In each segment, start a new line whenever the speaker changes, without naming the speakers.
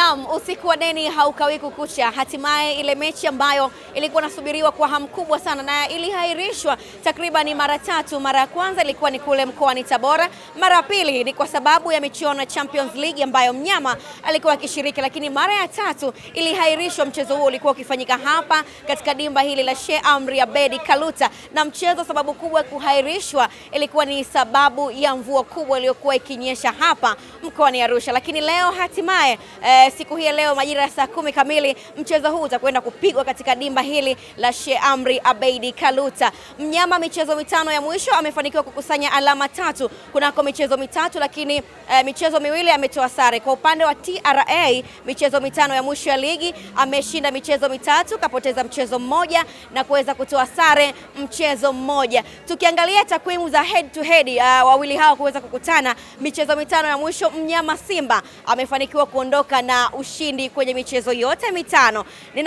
Naam, usiku wa deni haukawi kukucha. Hatimaye ile mechi ambayo ilikuwa nasubiriwa kwa hamu kubwa sana na ilihairishwa takriban mara tatu. Mara ya kwanza ilikuwa ni kule mkoani Tabora, mara ya pili ni kwa sababu ya michuano ya Champions League ambayo mnyama alikuwa akishiriki, lakini mara ya tatu ilihairishwa. Mchezo huo ulikuwa ukifanyika hapa katika dimba hili la Sheikh Amri Abeid Kaluta, na mchezo sababu kubwa ya kuhairishwa ilikuwa ni sababu ya mvua kubwa iliyokuwa ikinyesha hapa mkoani Arusha. Lakini leo hatimaye siku hii leo majira ya saa 10 kamili mchezo huu utakwenda kupigwa katika dimba hili la Sheikh Amri Abeid Kaluta. Mnyama michezo mitano ya mwisho amefanikiwa kukusanya alama 3 kunako michezo mitatu, lakini michezo miwili ametoa sare. Kwa upande wa TRA michezo mitano ya mwisho ya ligi ameshinda michezo mitatu, kapoteza mchezo mmoja na kuweza kutoa sare mchezo mmoja. Tukiangalia takwimu za head to head wawili hao kuweza kukutana michezo mitano ya mwisho, mnyama Simba amefanikiwa kuondoka na ushindi kwenye michezo yote mitano. Ni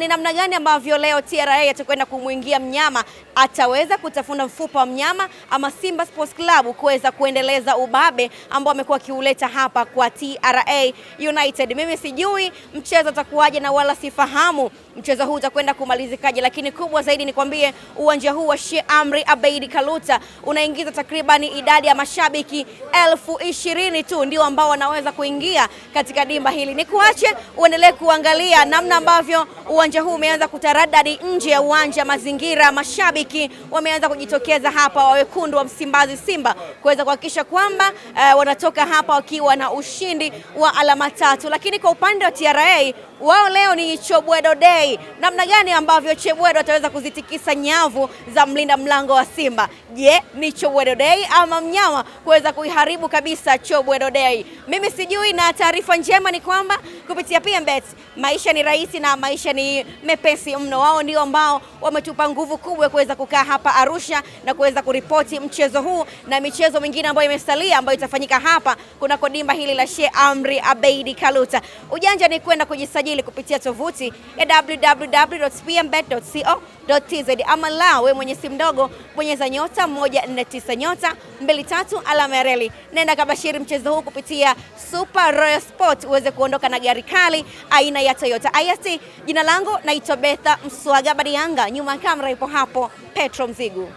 namna gani ambavyo leo TRA atakwenda kumwingia mnyama? Ataweza kutafuna mfupa wa mnyama ama Simba Sports Club kuweza kuendeleza ubabe ambao amekuwa kiuleta hapa kwa TRA United? Mimi sijui mchezo utakuwaje na wala sifahamu mchezo huu utakwenda kumalizikaje, lakini kubwa zaidi ni kwambie uwanja huu wa Sheikh Amri Abeid Kaluta unaingiza takriban idadi ya mashabiki 20,000 tu ndio ambao wanaweza kuingia katika dimba hili. Nikuache uendelee kuangalia namna ambavyo uwanja huu umeanza kutaradadi nje ya uwanja. Mazingira, mashabiki wameanza kujitokeza hapa, wekundu wa Msimbazi Simba, kuweza kuhakikisha kwamba wanatoka hapa wakiwa na ushindi wa alama 3. Lakini kwa upande wa TRA wao leo ni Chobwedo Day. Namna gani ambavyo Chobwedo ataweza kuzitikisa nyavu za mlinda mlango wa Simba? Je, ni Chobwedo Day ama mnyama kuweza kuiharibu kabisa Chobwedo Day? Mimi sijui, na taarifa njema ni kwamba kupitia PMBet maisha ni rahisi na maisha ni mepesi mno. Wao ndio ambao wametupa nguvu kubwa kuweza kukaa hapa Arusha na kuweza kuripoti mchezo huu na michezo mingine ambayo imesalia ambayo itafanyika hapa kunako dimba hili la Sheikh Amri Abeid Kaluta. Ujanja ni kwenda kujisajili kupitia tovuti ya www.pmbet.co.tz ama la wewe mwenye simu ndogo bonyeza *149*23 alama ya reli. Nenda kabashiri mchezo huu kupitia Super Royal Sport uweze kuondoka na gari kali aina ya Toyota IST. Jina langu naitwa Betha Mswaga Badianga, nyuma ya kamera ipo hapo Petro Mzigu.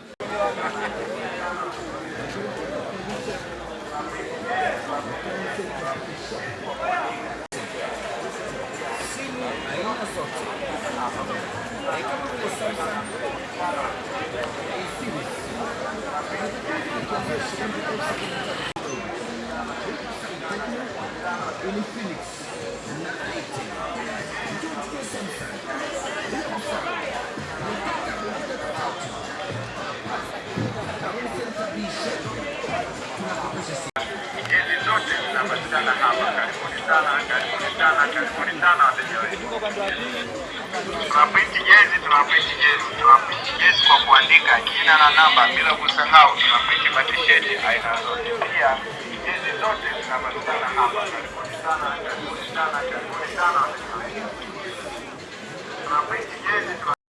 Tunaprint jezi kwa kuandika jina na namba, bila kusahau tunaprint matisheti aina zote. Pia jezi zote zinapatikana hapa. Karibuni sana.